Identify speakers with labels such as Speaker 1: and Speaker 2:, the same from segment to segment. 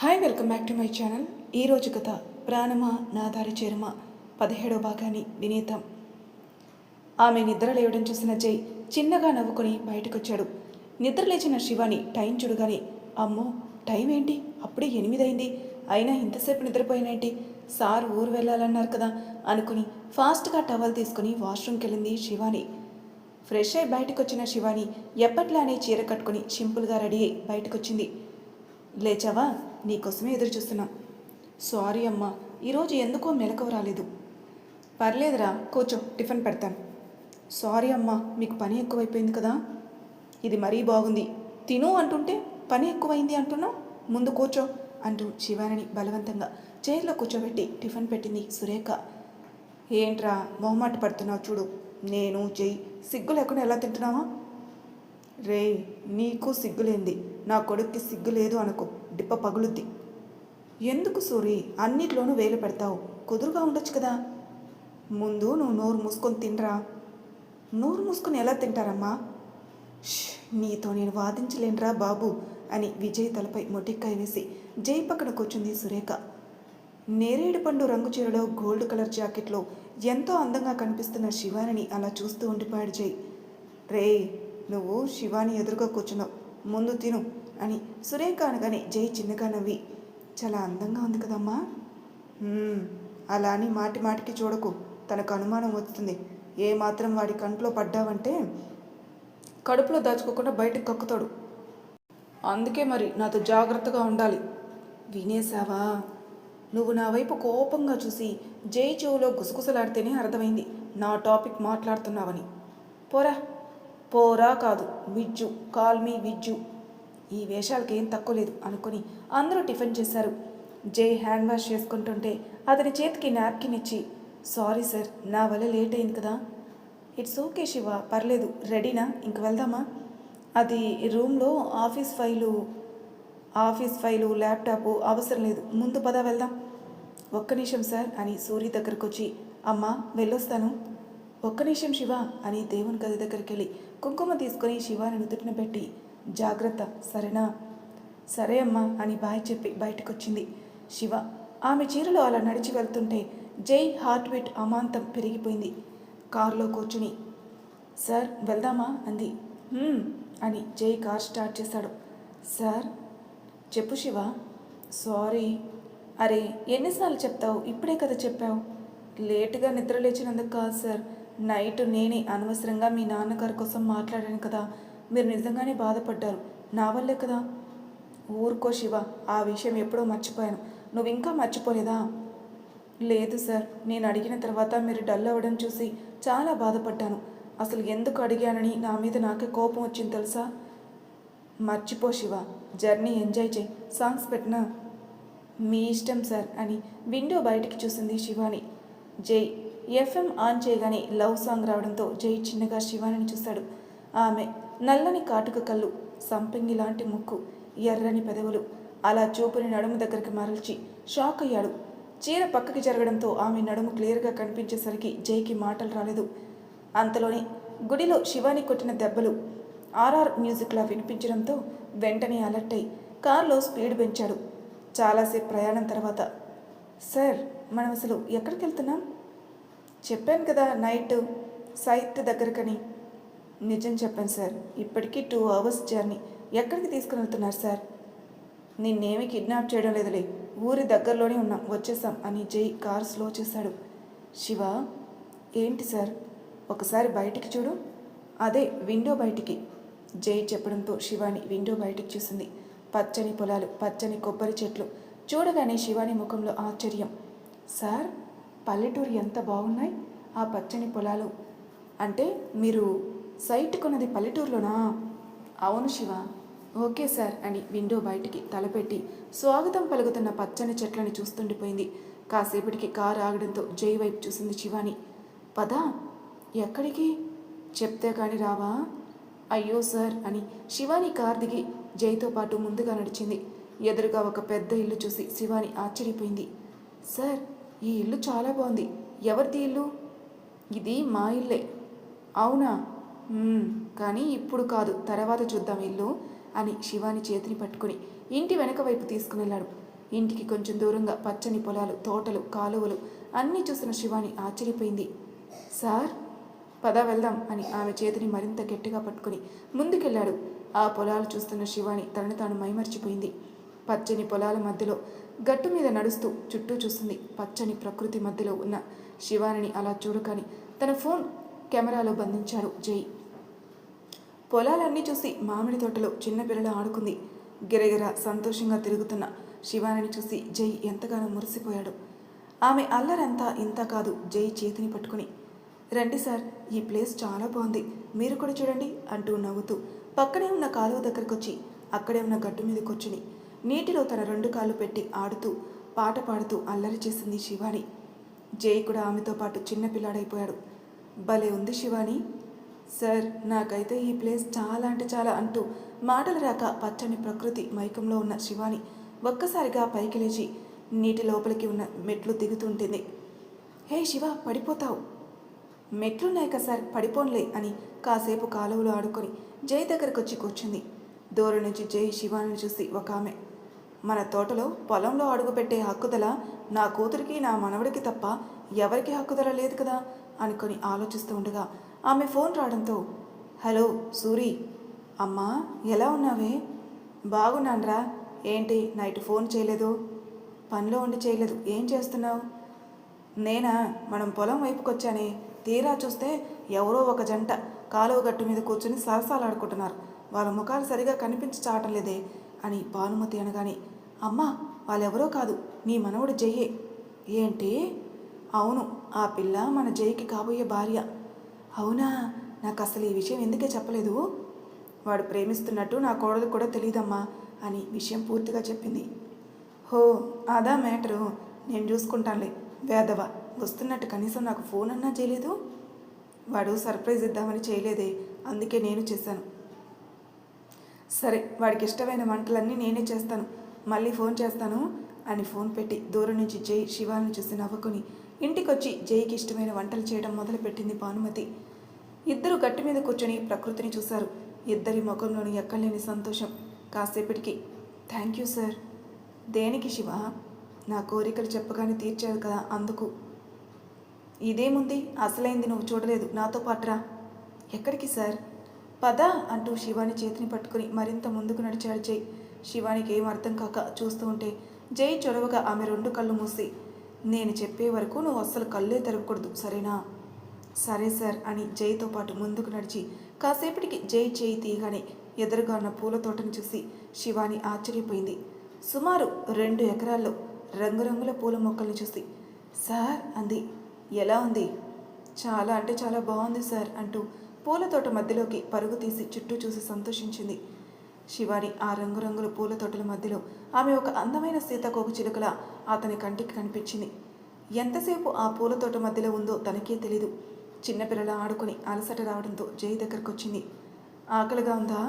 Speaker 1: Hi welcome back to my channel. ఈరోజు కథ ప్రాణమా నా దారి చేరుమా 17వ భాగాన్ని వినేద్దాం. ఆమె నిద్ర లేవడం చూసిన జై చిన్నగా నవ్వుకొని బయటకొచ్చాడు. నిద్ర లేచిన శివాని టైం చూడగానే, అమ్మో టైం ఏంటి, అప్పుడే 8 అయింది, అయినా ఇంతసేపు నిద్రపోయినేంటి, సార్ ఊరు వెళ్ళాలన్నారు కదా అనుకుని ఫాస్ట్గా టవల్ తీసుకుని వాష్రూమ్కి వెళ్ళింది శివాని. ఫ్రెష్ అయి బయటకొచ్చిన శివాని ఎప్పట్లానే చీర కట్టుకుని సింపుల్గా రెడీ అయి బయటకొచ్చింది. లేచావా, నీకోసమే ఎదురు చూస్తున్నాం. సారీ అమ్మా, ఈరోజు ఎందుకో మెలకువ రాలేదు. పర్లేదురా, కూర్చో, టిఫిన్ పెడతాను. సారీ అమ్మా, మీకు పని ఎక్కువైపోయింది కదా. ఇది మరీ బాగుంది, తిను అంటుంటే పని ఎక్కువైంది అంటున్నావు, ముందు కూర్చో అంటూ శివానిని బలవంతంగా చైర్లో కూర్చోబెట్టి టిఫిన్ పెట్టింది సురేఖ. ఏంట్రా మొహమాట పడుతున్నావు, చూడు నేను జై సిగ్గు లేకుండా ఎలా తింటున్నావా. రే, నీకు సిగ్గులేంది, నా కొడుక్కి సిగ్గు లేదు అనుకో, డిప్ప పగులుద్ది. ఎందుకు సూరి అన్నిట్లోనూ వేలు పెడతావు, కుదురుగా ఉండొచ్చు కదా. ముందు నువ్వు నోరు మూసుకొని తినరా. నోరు మూసుకొని ఎలా తింటారమ్మా. నీతో నేను వాదించలేనురా బాబు అని విజయ్ తలపై మొటిక్కాయ వేసి జై పక్కన కూర్చుంది సురేఖ. నేరేడు పండు రంగు చీరలో గోల్డ్ కలర్ జాకెట్లో ఎంతో అందంగా కనిపిస్తున్న శివానిని అలా చూస్తూ ఉండిపోయాడు జై. రే, నువ్వు శివాని ఎదురుగా కూర్చున్నావు, ముందు తిను అని సురేఖ అనగానే జై చిన్నగా నవ్వి, చాలా అందంగా ఉంది కదమ్మా. అలా అని మాటి మాటికి చూడకు, తనకు అనుమానం వస్తుంది. ఏమాత్రం వాడి కంట్లో పడ్డావంటే కడుపులో దాచుకోకుండా బయటకు కక్కుతాడు. అందుకే మరి నాతో జాగ్రత్తగా ఉండాలి. వినేశావా. నువ్వు నా వైపు కోపంగా చూసి జై చెవులో గుసగుసలాడితేనే అర్థమైంది నా టాపిక్ మాట్లాడుతున్నావని. పోరా, పోరా కాదు విజ్జు, కాల్ మీ విజ్జు. ఈ వేషాలకి ఏం తక్కువ లేదు అనుకుని అందరూ టిఫిన్ చేశారు. జై హ్యాండ్ వాష్ చేసుకుంటుంటే అతని చేతికి నాప్కిన్ ఇచ్చి, సారీ సార్, నా వల్ల లేట్ అయింది కదా. ఇట్స్ ఓకే శివ, పర్లేదు, రెడీనా, ఇంక వెళ్దామా. అది రూమ్లో ఆఫీస్ ఫైలు ల్యాప్టాపు అవసరం లేదు, ముందు పద వెళ్దాం. ఒక్క నిమిషం సార్ అని సూరి దగ్గరకు వచ్చి, అమ్మా వెళ్ళొస్తాను. ఒక్క నిమిషం శివ అని దేవుని గది దగ్గరికి వెళ్ళి కుంకుమ తీసుకొని శివాని నుదుటిన పెట్టి, జాగ్రత్త సరేనా. సరే అమ్మా అని బాయ్ చెప్పి బయటకొచ్చింది శివ. ఆమె చీరలో అలా నడిచి వెళ్తుంటే జై హార్ట్ బీట్ అమాంతం పెరిగిపోయింది. కారులో కూర్చుని, సార్ వెళ్దామా అంది. అని జై కార్ స్టార్ట్ చేశాడు. సార్. చెప్పు శివ. సారీ. అరే ఎన్నిసార్లు చెప్తావు, ఇప్పుడే కదా చెప్పావు. లేటుగా నిద్ర లేచినందుకు కాదు సార్, నైట్ నేనే అనవసరంగా మీ నాన్నగారి కోసం మాట్లాడాను కదా, మీరు నిజంగానే బాధపడ్డారు, నా వల్లే కదా. ఊరుకో శివ, ఆ విషయం ఎప్పుడో మర్చిపోయాను, నువ్వు ఇంకా మర్చిపోలేదా. లేదు సార్, నేను అడిగిన తర్వాత మీరు డల్ అవ్వడం చూసి చాలా బాధపడ్డాను. అసలు ఎందుకు అడిగానని నా మీద నాకే కోపం వచ్చింది తెలుసా. మర్చిపో శివ, జర్నీ ఎంజాయ్ చేయి, సాంగ్స్ పెట్టినా. మీ ఇష్టం సార్ అని విండో బయటికి చూసింది శివాని. జై ఎఫ్ఎం ఆన్ చేయగానే లవ్ సాంగ్ రావడంతో జై చిన్నగా శివానిని చూశాడు. ఆమె నల్లని కాటుక కళ్ళు, సంపింగి లాంటి ముక్కు, ఎర్రని పెదవులు అలా చూపుని నడుము దగ్గరికి మరల్చి షాక్ అయ్యాడు. చీర పక్కకి జరగడంతో ఆమె నడుము క్లియర్గా కనిపించేసరికి జైకి మాటలు రాలేదు. అంతలోనే గుడిలో శివాని కొట్టిన దెబ్బలు ఆర్ఆర్ మ్యూజిక్లా వినిపించడంతో వెంటనే అలర్ట్ అయి కారులో స్పీడ్ పెంచాడు. చాలాసేపు ప్రయాణం తర్వాత, సార్ మనం అసలు ఎక్కడికి వెళ్తున్నాం. చెప్పాను కదా నైట్ సైట్ దగ్గరకని. నిజం చెప్పాను సార్, ఇప్పటికీ 2 hours జర్నీ. ఎక్కడికి తీసుకుని వెళ్తున్నారు సార్. నిన్నేమీ కిడ్నాప్ చేయడం లేదులే, ఊరి దగ్గరలోనే ఉన్నాం, వచ్చేసాం అని జై కార్ స్లో చేశాడు. శివ. ఏంటి సార్. ఒకసారి బయటికి చూడు. అదే విండో బయటికి. జై చెప్పడంతో శివాని విండో బయటికి చూసింది. పచ్చని పొలాలు, పచ్చని కొబ్బరి చెట్లు చూడగానే శివాని ముఖంలో ఆశ్చర్యం. సార్, పల్లెటూరు ఎంత బాగున్నాయి, ఆ పచ్చని పొలాలు. అంటే మీరు సైట్ కొన్నది పల్లెటూరులోనా. అవును శివ. ఓకే సార్ అని విండో బయటికి తలపెట్టి స్వాగతం పలుకుతున్న పచ్చని చెట్లని చూస్తుండిపోయింది. కాసేపటికి కారు ఆగడంతో జై వైపు చూసింది శివాని. పదా. ఎక్కడికి. చెప్తే కానీ రావా. అయ్యో సార్ అని శివాని కార్ దిగి జైతో పాటు ముందుగా నడిచింది. ఎదురుగా ఒక పెద్ద ఇల్లు చూసి శివాని ఆశ్చర్యపోయింది. సార్, ఈ ఇల్లు చాలా బాగుంది, ఎవరిది ఇల్లు. ఇది మా ఇల్లే. అవునా. కానీ ఇప్పుడు కాదు, తర్వాత చూద్దాం ఇల్లు అని శివాని చేతిని పట్టుకుని ఇంటి వెనక వైపు తీసుకుని వెళ్ళాడు. ఇంటికి కొంచెం దూరంగా పచ్చని పొలాలు, తోటలు, కాలువలు అన్నీ చూసిన శివాని ఆశ్చర్యపోయింది. సార్, పద వెళ్దాం అని ఆమె చేతిని మరింత గట్టిగా పట్టుకుని ముందుకెళ్లాడు. ఆ పొలాలు చూస్తున్న శివాని తనను తాను మైమర్చిపోయింది. పచ్చని పొలాల మధ్యలో గట్టు మీద నడుస్తూ చుట్టూ చూస్తుంది. పచ్చని ప్రకృతి మధ్యలో ఉన్న శివానిని అలా చూడగాని తన ఫోన్ కెమెరాలో బంధించాడు జై. పొలాలన్నీ చూసి మామిడి తోటలో చిన్నపిల్లలు ఆడుకుంది. గిరగిర సంతోషంగా తిరుగుతున్న శివానిని చూసి జై ఎంతగానో మురిసిపోయాడు. ఆమె అల్లరంతా ఇంత కాదు. జై చేతిని పట్టుకుని, రండి సార్, ఈ ప్లేస్ చాలా బాగుంది, మీరు కూడా చూడండి అంటూ నవ్వుతూ పక్కనే ఉన్న కాలువ దగ్గరకు వచ్చి అక్కడే ఉన్న గట్టు మీద కూర్చుని నీటిలో తన 2 కాళ్ళు పెట్టి ఆడుతూ పాట పాడుతూ అల్లరి చేసింది శివాని. జై కూడా ఆమెతో పాటు చిన్నపిల్లాడైపోయాడు. భలే ఉంది శివాని. సార్, నాకైతే ఈ ప్లేస్ చాలా అంటే చాలా అంటూ మాటలు రాక పచ్చని ప్రకృతి మైకంలో ఉన్న శివాని ఒక్కసారిగా పైకి లేచి నీటి లోపలికి ఉన్న మెట్లు దిగుతుంటుంది. హే శివ, పడిపోతావు. మెట్లున్నాయి కదా సార్, పడిపోన్లే అని కాసేపు కాలువలో ఆడుకొని జై దగ్గరకు వచ్చి కూర్చుంది. దూరం నుంచి జై శివాని చూసి ఒక ఆమె, మన తోటలో పొలంలో అడుగుపెట్టే హక్కుదల నా కూతురికి నా మనవడికి తప్ప ఎవరికి హక్కుదల లేదు కదా అనుకొని ఆలోచిస్తూ ఉండగా ఆమె ఫోన్ రావడంతో, హలో సూరి. అమ్మా, ఎలా ఉన్నావే? బాగున్నాన్రా. ఏంటి నైట్ ఫోన్ చేయలేదు? పనిలో ఉండి చేయలేదు. ఏం చేస్తున్నావు? నేనా, మనం పొలం వైపుకొచ్చానే. తీరా చూస్తే ఎవరో ఒక జంట కాలువ గట్టు మీద కూర్చుని సరసాలాడుకుంటున్నారు. వాళ్ళ ముఖాలు సరిగా కనిపించావటం లేదే అని భానుమతి అనగానే, అమ్మా, వాళ్ళెవరో కాదు, నీ మనవడు జయ్యే. ఏంటి? అవును, ఆ పిల్ల మన జైకి కాబోయే భార్య. అవునా? నాకు అసలు ఈ విషయం ఎందుకే చెప్పలేదు? వాడు ప్రేమిస్తున్నట్టు నా కోడలు కూడా తెలియదమ్మా అని విషయం పూర్తిగా చెప్పింది. హో, అదా మ్యాటరు. నేను చూసుకుంటానులే. వేదవ వస్తున్నట్టు కనీసం నాకు ఫోన్ అన్నా చేయలేదు. వాడు సర్ప్రైజ్ ఇద్దామని చేయలేదే, అందుకే నేను చేశాను. సరే, వాడికి ఇష్టమైన వంటలన్నీ నేనే చేస్తాను, మళ్ళీ ఫోన్ చేస్తాను అని ఫోన్ పెట్టి దూరం నుంచి జై శివాని చూసి నవ్వుకొని ఇంటికొచ్చి జైకి ఇష్టమైన వంటలు చేయడం మొదలుపెట్టింది భానుమతి. ఇద్దరు గట్టి మీద కూర్చొని ప్రకృతిని చూశారు. ఇద్దరి ముఖంలోని ఎక్కలేని సంతోషం. కాసేపటికి, థ్యాంక్ యూ సార్. దేనికి శివ? నా కోరికలు చెప్పగానే తీర్చారు కదా, అందుకు. ఇదేముంది, అసలైంది నువ్వు చూడలేదు, నాతో పాటురా. ఎక్కడికి సార్? పద అంటూ శివాని చేతిని పట్టుకుని మరింత ముందుకు నడిచాడు జై. శివానికి ఏం అర్థం కాక చూస్తూ ఉంటే జై చొరవగా ఆమె 2 కళ్ళు మూసి, నేను చెప్పే వరకు నువ్వు అస్సలు కళ్ళే తెరవకూడదు, సరేనా? సరే సార్ అని జైతో పాటు ముందుకు నడిచి కాసేపటికి జై చేయి తీయగానే ఎదురుగా ఉన్న పూల తోటను చూసి శివాని ఆశ్చర్యపోయింది. సుమారు 2 ఎకరాల్లో రంగురంగుల పూల మొక్కల్ని చూసి, సార్ అంది. ఎలా ఉంది? చాలా అంటే చాలా బాగుంది సార్ అంటూ పూల తోట మధ్యలోకి పరుగు తీసి చుట్టూ చూసి సంతోషించింది. శివాని ఆ రంగురంగుల పూల తోటల మధ్యలో ఆమె ఒక అందమైన సీతాకోక చిలుకలా అతని కంటికి కనిపించింది. ఎంతసేపు ఆ పూల తోట మధ్యలో ఉందో తనకే తెలీదు. చిన్నపిల్లల ఆడుకొని అలసట రావడంతో జై దగ్గరకు వచ్చింది. ఆకలిగా ఉందా?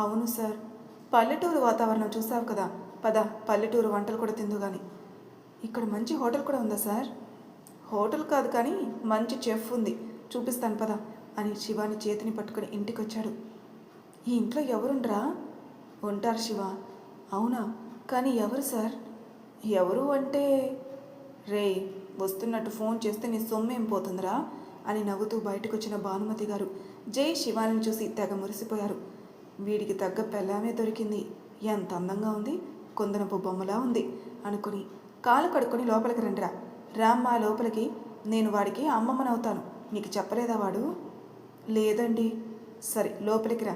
Speaker 1: అవును సార్. పల్లెటూరు వాతావరణం చూసావు కదా, పద పల్లెటూరు వంటలు కూడా తిందు కానీ. ఇక్కడ మంచి హోటల్ కూడా ఉందా సార్? హోటల్ కాదు కానీ మంచి చెఫ్ ఉంది, చూపిస్తాను పద అని శివాని చేతిని పట్టుకుని ఇంటికి వచ్చాడు. ఈ ఇంట్లో ఎవరుండ్రా? ఉంటారు శివ. అవునా? కానీ ఎవరు సార్? ఎవరు అంటే, రే వస్తున్నట్టు ఫోన్ చేస్తే నీ సొమ్మేం పోతుందిరా అని నవ్వుతూ బయటకు వచ్చిన భానుమతి గారు జై శివాని చూసి తెగ మురిసిపోయారు. వీడికి తగ్గ పెళ్ళామే దొరికింది, ఎంత అందంగా ఉంది, కొందనపు బొమ్మలా ఉంది అనుకుని కాలు కడుక్కొని లోపలికి రండిరా. రామ్మా లోపలికి, నేను వాడికి అమ్మమ్మనవుతాను, నీకు చెప్పలేదా వాడు? లేదండి. సరే లోపలికి రా.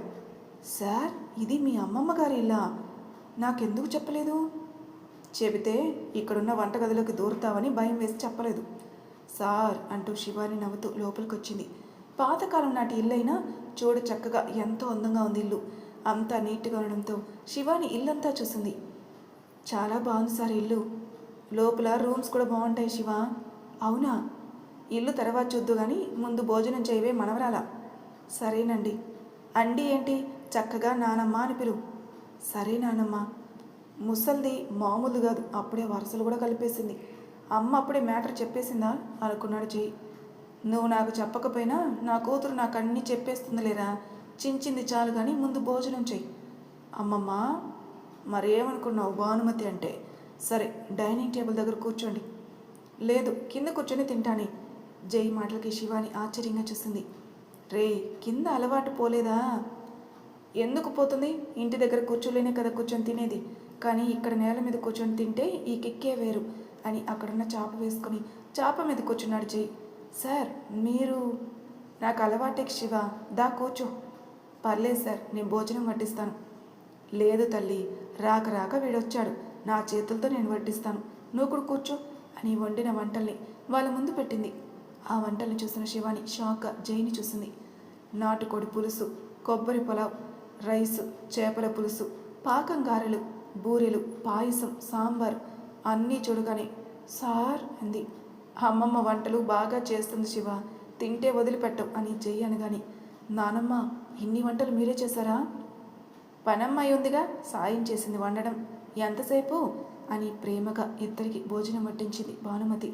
Speaker 1: సార్, ఇది మీ అమ్మమ్మ గారి ఇల్లా? నాకెందుకు చెప్పలేదు? చెబితే ఇక్కడున్న వంటగదిలోకి దూరుతావని భయం వేసి చెప్పలేదు సార్ అంటూ శివాని నవ్వుతూ లోపలికి వచ్చింది. పాతకాలం నాటి ఇల్లైనా చూడ చక్కగా ఎంతో అందంగా ఉంది ఇల్లు. అంతా నీట్గా ఉండడంతో శివాని ఇల్లంతా చూసింది. చాలా బాగుంది సార్ ఇల్లు. లోపల రూమ్స్ కూడా బాగుంటాయి శివ. అవునా? ఇల్లు తర్వాత చూద్దు కానీ ముందు భోజనం చేయవే మనవరాలా. సరేనండి. అండి ఏంటి, చక్కగా నానమ్మ అని పిలువు. సరే నానమ్మ. ముసల్ది మామూలు కాదు, అప్పుడే వరుసలు కూడా కలిపేసింది. అమ్మ అప్పుడే మ్యాటర్ చెప్పేసిందా అనుకున్నాడు జై. నువ్వు నాకు చెప్పకపోయినా నా కూతురు నాకు అన్నీ చెప్పేస్తుందిలేరా, చించింది చాలు కానీ ముందు భోజనం చెయ్యి. అమ్మమ్మ, మరేమనుకున్నావు భానుమతి అంటే? సరే డైనింగ్ టేబుల్ దగ్గర కూర్చోండి. లేదు కింద కూర్చొని తింటానే. జై మాటలకి శివాని ఆశ్చర్యంగా చూసింది. రే కింద అలవాటు పోలేదా? ఎందుకు పోతుంది? ఇంటి దగ్గర కూర్చోలేనే కదా కూర్చొని తినేది. కానీ ఇక్కడ నేల మీద కూర్చొని తింటే ఈ కిక్కే వేరు అని అక్కడున్న చాప వేసుకొని చాప మీద కూర్చున్నాడు జై. సార్ మీరు నాకు అలవాటే శివ, దా కూర్చో. పర్లేదు సార్, నేను భోజనం వడ్డిస్తాను. లేదు తల్లి, రాక రాక వీడొచ్చాడు, నా చేతులతో నేను వడ్డిస్తాను, నువ్వు కూడా కూర్చో అని వండిన వంటల్ని వాళ్ళ ముందు పెట్టింది. ఆ వంటల్ని చూసిన శివాని షాక్గా జైని చూసింది. నాటుకోడి పులుసు, కొబ్బరి పొలావ్, రైసు, చేపల పులుసు, పాకం గారెలు, బూరెలు, పాయసం, సాంబార్ అన్నీ చూడగానే సార్ అంది. అమ్మమ్మ వంటలు బాగా చేస్తుంది శివ, తింటే వదిలిపెట్టవు అని జై అనగాని, నానమ్మ ఇన్ని వంటలు మీరే చేశారా? పనమ్మాయి ఉందిగా, సాయం చేసింది వండడం. ఎంతసేపు అని ప్రేమగా ఇద్దరికి భోజనం వడ్డించింది భానుమతి.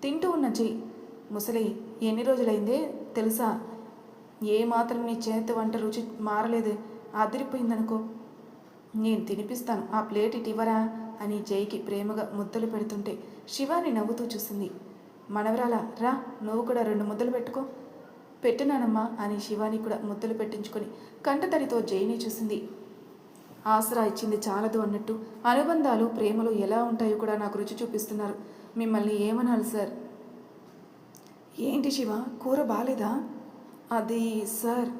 Speaker 1: తింటూ ఉన్న జై, ముసలి ఎన్ని రోజులైందే తెలుసా? ఏ మాత్రం నీ చేతి వంట రుచి మారలేదు, అదిరిపోయిందనుకో. నేను తినిపిస్తాను, ఆ ప్లేట్ ఇటు ఇవ్వరా అని జైకి ప్రేమగా ముద్దలు పెడుతుంటే శివాని నవ్వుతూ చూసింది. మనవరాలా రా, నువ్వు కూడా 2 ముద్దలు పెట్టుకో. పెట్టినానమ్మా అని శివాని కూడా ముద్దలు పెట్టించుకొని కంటతడితో జైని చూసింది. ఆసరా ఇచ్చింది చాలదు అన్నట్టు అనుబంధాలు ప్రేమలు ఎలా ఉంటాయో కూడా నాకు రుచి చూపిస్తున్నారు. మిమ్మల్ని ఏమనాలి సార్? ఏంటి శివ, కూర బాలేదా? అది సార్.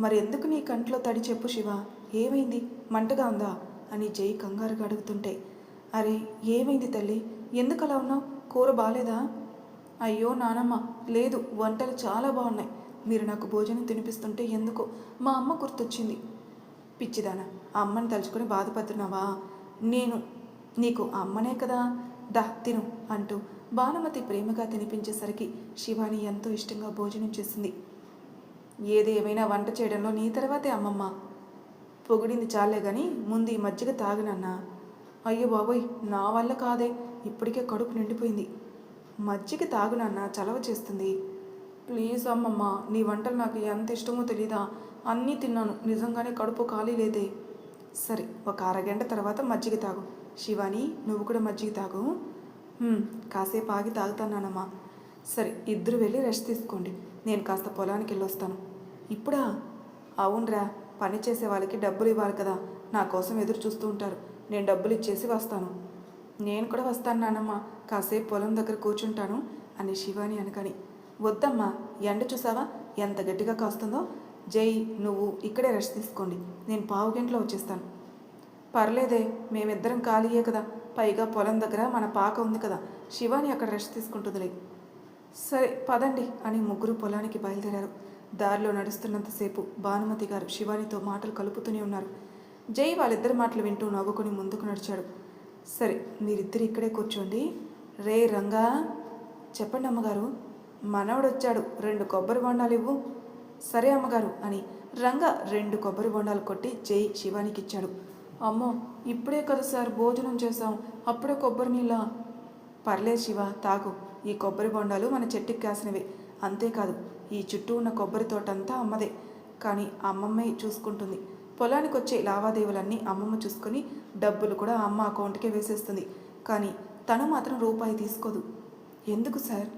Speaker 1: మరి ఎందుకు నీ కంట్లో తడి చెప్పు శివ, ఏమైంది? మంటగా ఉందా అని జై కంగారుగా అడుగుతుంటే, అరే ఏమైంది తల్లి, ఎందుకు అలా ఉన్నావు? కూర బాలేదా? అయ్యో నానమ్మ, లేదు, వంటలు చాలా బాగున్నాయి. మీరు నాకు భోజనం తినిపిస్తుంటే ఎందుకో మా అమ్మ గుర్తొచ్చింది. పిచ్చిదానా, అమ్మని తలుచుకొని బాధపడుతున్నావా? నేను నీకు అమ్మనే కదా, దా తిను అంటూ భానుమతి ప్రేమగా తినిపించేసరికి శివాని ఎంతో ఇష్టంగా భోజనం చేసింది. ఏది ఏమైనా వంట చేయడంలో నీ తర్వాతే అమ్మమ్మ. పొగిడింది చాలే కానీ ముందు ఈ మజ్జిగ తాగినన్నా. అయ్యో బాబోయ్, నా వల్ల కాదే, ఇప్పటికే కడుపు నిండిపోయింది. మజ్జిగ తాగునన్నా, చలవ చేస్తుంది. ప్లీజ్ అమ్మమ్మ, నీ వంటలు నాకు ఎంత ఇష్టమో తెలీదా? అన్నీ తిన్నాను, నిజంగానే కడుపు ఖాళీ లేదే. సరే, ఒక అరగంట తర్వాత మజ్జిగ తాగు. శివాని నువ్వు కూడా మజ్జిగ తాగు. కాసేపు ఆగి తాగుతానమ్మా. సరే, ఇద్దరు వెళ్ళి రెస్ట్ తీసుకోండి, నేను కాస్త పొలానికి వెళ్ళొస్తాను. ఇప్పుడా? అవునరా, పని చేసే వాళ్ళకి డబ్బులు ఇవ్వాలి కదా, నా కోసం ఎదురు చూస్తూ ఉంటారు. నేను డబ్బులు ఇచ్చేసి వస్తాను. నేను కూడా వస్తాను నానమ్మ, కాసేపు పొలం దగ్గర కూర్చుంటాను అని శివాని అనకని, వద్దమ్మా, ఎండ చూసావా ఎంత గట్టిగా కాస్తుందో. జై నువ్వు ఇక్కడే రెస్ట్ తీసుకోండి, నేను 15 గంటలో వచ్చేస్తాను. పర్లేదే, మేమిద్దరం ఖాళీయే కదా, పైగా పొలం దగ్గర మన పాక ఉంది కదా, శివాని అక్కడ రెస్ట్ తీసుకుంటుందిలే. సరే పదండి అని ముగ్గురు పొలానికి బయలుదేరారు. దారిలో నడుస్తున్నంతసేపు భానుమతి గారు శివానితో మాటలు కలుపుతూనే ఉన్నారు. జై వాళ్ళిద్దరి మాటలు వింటూ నవ్వుకొని ముందుకు నడిచాడు. సరే, మీరిద్దరు ఇక్కడే కూర్చోండి. రే రంగా, చెప్పండి అమ్మగారు. మనవడు వచ్చాడు, 2 కొబ్బరి బొండాలు ఇవ్వు. సరే అమ్మగారు అని రంగా 2 కొబ్బరి బొండాలు కొట్టి జై శివానికి ఇచ్చాడు. అమ్మో, ఇప్పుడే కదా సార్ భోజనం చేశాం, అప్పుడే కొబ్బరి నీళ్ళ? పర్లేదు శివ, తాగు. ఈ కొబ్బరి బొండాలు మన చెట్టుకి కాసినవే. అంతేకాదు, ఈ చుట్టూ ఉన్న కొబ్బరి తోటంతా అమ్మదే, కానీ అమ్మమ్మే చూసుకుంటుంది. పొలానికి వచ్చే లావాదేవీలన్నీ అమ్మమ్మ చూసుకొని డబ్బులు కూడా అమ్మ అకౌంట్కే వేసేస్తుంది. కానీ తను మాత్రం రూపాయి తీసుకోదు. ఎందుకు సార్?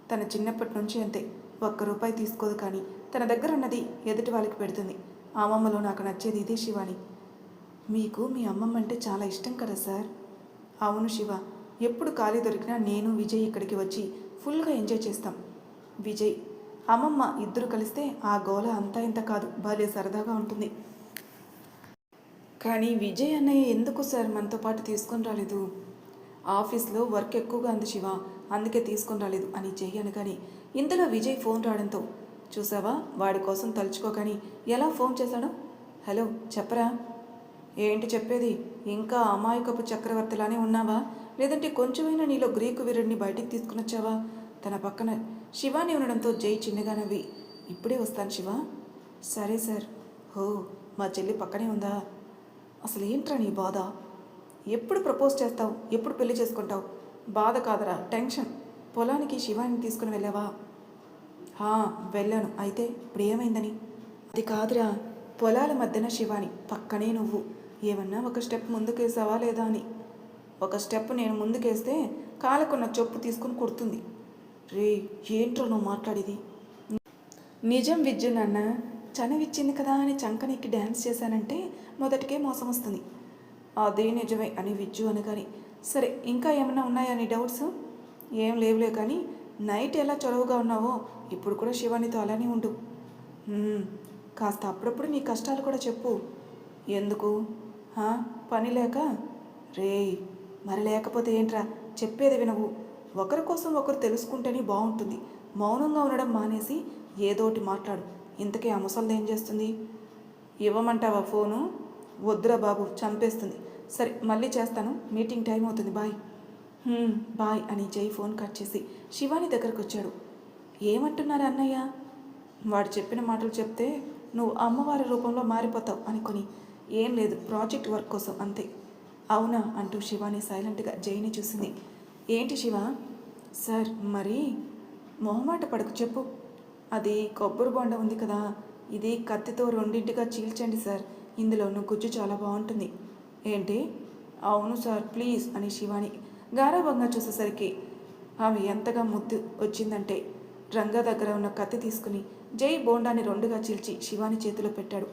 Speaker 1: తన చిన్నప్పటి నుంచి అంతే, 1 రూపాయి తీసుకోదు, కానీ తన దగ్గర ఉన్నది ఎదుటి వాళ్ళకి పెడుతుంది. అమ్మమ్మలో నాకు నచ్చేది ఇదే శివాని. మీకు మీ అమ్మమ్మ అంటే చాలా ఇష్టం కదా సార్? అవును శివ, ఎప్పుడు ఖాళీ దొరికినా నేను విజయ్ ఇక్కడికి వచ్చి ఫుల్గా ఎంజాయ్ చేస్తాం. విజయ్ అమ్మమ్మ ఇద్దరు కలిస్తే ఆ గోల అంతా ఇంత కాదు, భలే సరదాగా ఉంటుంది. కానీ విజయ్ అన్నయ్య ఎందుకు సార్ మనతో పాటు తీసుకొని రాలేదు? ఆఫీస్లో వర్క్ ఎక్కువగా ఉంది శివ, అందుకే తీసుకొని రాలేదు అని చెయ్యి అనగాని, ఇంతలో విజయ్ ఫోన్ రావడంతో, చూసావా వాడి కోసం తలుచుకోగాని ఎలా ఫోన్ చేశాడో. హలో చెప్పరా? ఏంటి చెప్పేది? ఇంకా అమాయకపు చక్రవర్తిలానే ఉన్నావా, లేదంటే కొంచెమైనా నీలో గ్రీకు వీరుడిని బయటికి తీసుకుని వచ్చావా? తన పక్కన శివాని ఉండడంతో జై చిన్నగా నవ్వి, ఇప్పుడే వస్తాను శివ. సరే సార్. హో, మా చెల్లి పక్కనే ఉందా? అసలు ఏంట్రా నీ బాధ? ఎప్పుడు ప్రపోజ్ చేస్తావు, ఎప్పుడు పెళ్లి చేసుకుంటావు? బాధ కాదరా, టెన్షన్. పొలానికి శివాని తీసుకుని వెళ్ళావా? వెళ్ళాను. అయితే ఇప్పుడు ఏమైందని? అది కాదురా, పొలాల మధ్యన శివాని, పక్కనే నువ్వు. ఏమన్నా ఒక స్టెప్ ముందుకేసావా లేదా అని. ఒక స్టెప్ నేను ముందుకేస్తే కాలకున్న చొప్పు తీసుకుని కొడుతుంది. రే ఏంట్రో నువ్వు మాట్లాడేది? నిజం విద్యు నాన్న, చనువిచ్చింది కదా అని చంకనెక్కి డ్యాన్స్ చేశానంటే మొదటికే మోసం వస్తుంది. అదే నిజమే అని విద్యు అనగాని, సరే ఇంకా ఏమన్నా ఉన్నాయా నీ డౌట్స్? ఏం లేవులే కానీ నైట్ ఎలా చొరవగా ఉన్నావో ఇప్పుడు కూడా శివానితో అలానే ఉండు. కాస్త అప్పుడప్పుడు నీ కష్టాలు కూడా చెప్పు. ఎందుకు? పని లేక? రేయ్ మరి లేకపోతే ఏంట్రా, చెప్పేది వినవు. ఒకరి కోసం ఒకరు తెలుసుకుంటేనే బాగుంటుంది. మౌనంగా ఉండడం మానేసి ఏదోటి మాట్లాడు. ఇంతకీ ఆ ముసలిది ఏం చేస్తుంది? ఇవ్వమంటావా ఫోను? వద్దురా బాబు, చంపేస్తుంది. సరే మళ్ళీ చేస్తాను, మీటింగ్ టైం అవుతుంది, బాయ్. బాయ్ అని జై ఫోన్ కట్ చేసి శివాని దగ్గరకు వచ్చాడు. ఏమంటున్నారు అన్నయ్య? వాడు చెప్పిన మాటలు చెప్తే నువ్వు అమ్మవారి రూపంలో మారిపోతావు అనుకొని. ఏం లేదు, ప్రాజెక్ట్ వర్క్ కోసం అంతే. అవునా అంటూ శివాని సైలెంట్గా జైని చూసింది. ఏంటి శివ? సార్ మరి మొహమాట పడకు, చెప్పు. అది కొబ్బరి బొండ ఉంది కదా, ఇది కత్తితో రెండింటిగా చీల్చండి సార్. ఇందులోనూ గుజ్జు చాలా బాగుంటుంది. ఏంటి? అవును సార్ ప్లీజ్ అని శివాని గారాభంగా చూసేసరికి ఆమె ఎంతగా ముద్దు వచ్చిందంటే రంగా దగ్గర ఉన్న కత్తి తీసుకుని జై బోండాన్ని రెండుగా చీల్చి శివాని చేతిలో పెట్టాడు.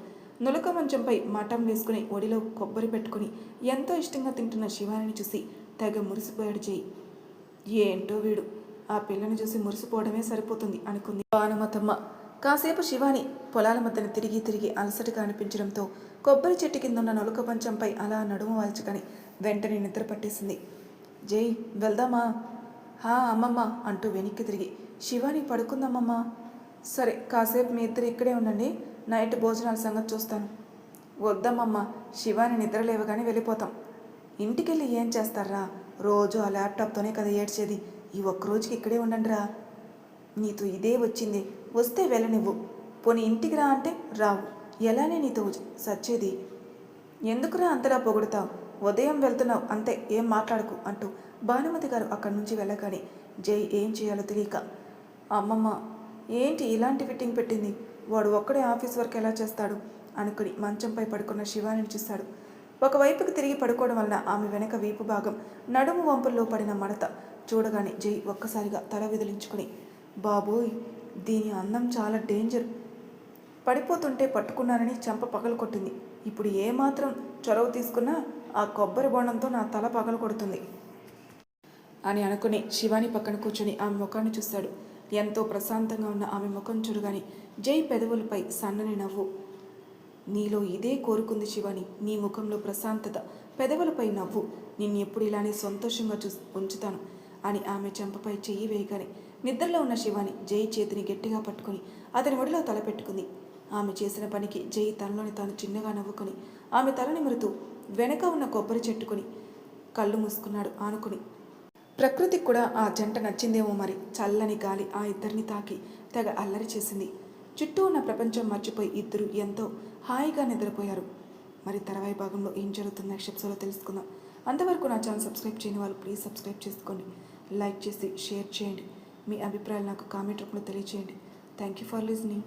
Speaker 1: నులక మంచంపై మఠం వేసుకుని ఒడిలో కొబ్బరి పెట్టుకుని ఎంతో ఇష్టంగా తింటున్న శివానిని చూసి తెగ మురిసిపోయాడు జై. ఏంటో వీడు, ఆ పిల్లని చూసి మురిసిపోవడమే సరిపోతుంది అనుకుంది భానుమతమ్మ. కాసేపు శివాని పొలాల మధ్యన తిరిగి తిరిగి అలసటగా అనిపించడంతో కొబ్బరి చెట్టు కింద ఉన్న నొలక పంచంపై అలా నడుము వాల్చుకొని వెంటనే నిద్ర పట్టేసింది. జై వెళ్దామా? అమ్మమ్మ అంటూ వెనక్కి తిరిగి శివాని పడుకుందమ్మమ్మ. సరే కాసేపు మీ ఇద్దరు ఇక్కడే ఉండండి, నైట్ భోజనాల సంగతి చూస్తాను. వద్దమ్మమ్మ, శివాని నిద్ర లేవగానే వెళ్ళిపోతాం. ఇంటికెళ్ళి ఏం చేస్తారా? రోజు ఆ ల్యాప్టాప్తోనే కదా ఏడ్చేది. ఈ ఒక్కరోజుకి ఇక్కడే ఉండండిరా. నీతో ఇదే వచ్చింది, వస్తే వెళ్ళనివ్వు. పోనీ ఇంటికి రా అంటే రావు. ఎలానే నీతో సచ్చేది? ఎందుకురా అంతలా పొగుడుతావు? ఉదయం వెళ్తున్నావు అంతే, ఏం మాట్లాడకు అంటూ భానుమతి గారు అక్కడి నుంచి వెళ్ళగానే జై ఏం చేయాలో తెలియక, అమ్మమ్మ ఏంటి ఇలాంటి ఫిట్టింగ్ పెట్టింది? వాడు ఒక్కడే ఆఫీస్ వర్క్ ఎలా చేస్తాడు అనుకుని మంచంపై పడుకున్న శివానిని చూశాడు. ఒకవైపుకి తిరిగి పడుకోవడం వలన ఆమె వెనక వీపు భాగం నడుము వంపుల్లో పడిన మడత చూడగానే జై ఒక్కసారిగా తల విదిలించుకుని, బాబోయ్ దీని అందం చాలా డేంజర్. పడిపోతుంటే పట్టుకున్నానని చెంప పగలు కొట్టింది. ఇప్పుడు ఏమాత్రం చొరవ తీసుకున్నా ఆ కొబ్బరి బొండంతో నా తల పగలు కొడుతుంది అని అనుకుని శివాని పక్కన కూర్చొని ఆమె ముఖాన్ని చూశాడు. ఎంతో ప్రశాంతంగా ఉన్న ఆమె ముఖం చూడగానే జై పెదవులపై సన్నని నవ్వు. నీలో ఇదే కోరుకుంది శివాని, నీ ముఖంలో ప్రశాంతత, పెదవులపై నవ్వు. నిన్ను ఎప్పుడు ఇలానే సంతోషంగా ఉంచుతాను అని ఆమె చెంపపై చెయ్యి వేయగానే నిద్రలో ఉన్న శివాని జై చేతిని గట్టిగా పట్టుకుని అతని ఒడిలో తలపెట్టుకుంది. ఆమె చేసిన పనికి జై తనలోని తాను చిన్నగా నవ్వుకొని ఆమె తల నిమురుతూ వెనక ఉన్న కొబ్బరి చెట్టుకుని కళ్ళు మూసుకున్నాడు ఆనుకుని. ప్రకృతికి కూడా ఆ జంట నచ్చిందేమో మరి. చల్లని గాలి ఆ ఇద్దరిని తాకి తెగ అల్లరి చేసింది. చుట్టూ ఉన్న ప్రపంచం మర్చిపోయి ఇద్దరు ఎంతో హాయిగా నిద్రపోయారు. మరి తర్వాయి భాగంలో ఏం జరుగుతుంది నెక్స్ట్ ఎపిసోడ్లో తెలుసుకుందాం. అంతవరకు నా ఛానల్ సబ్స్క్రైబ్ చేయని వాళ్ళు ప్లీజ్ సబ్స్క్రైబ్ చేసుకోండి, లైక్ చేసి షేర్ చేయండి. మీ అభిప్రాయాలు నాకు కామెంట్ రూపంలో తెలియజేయండి. Thank you for listening.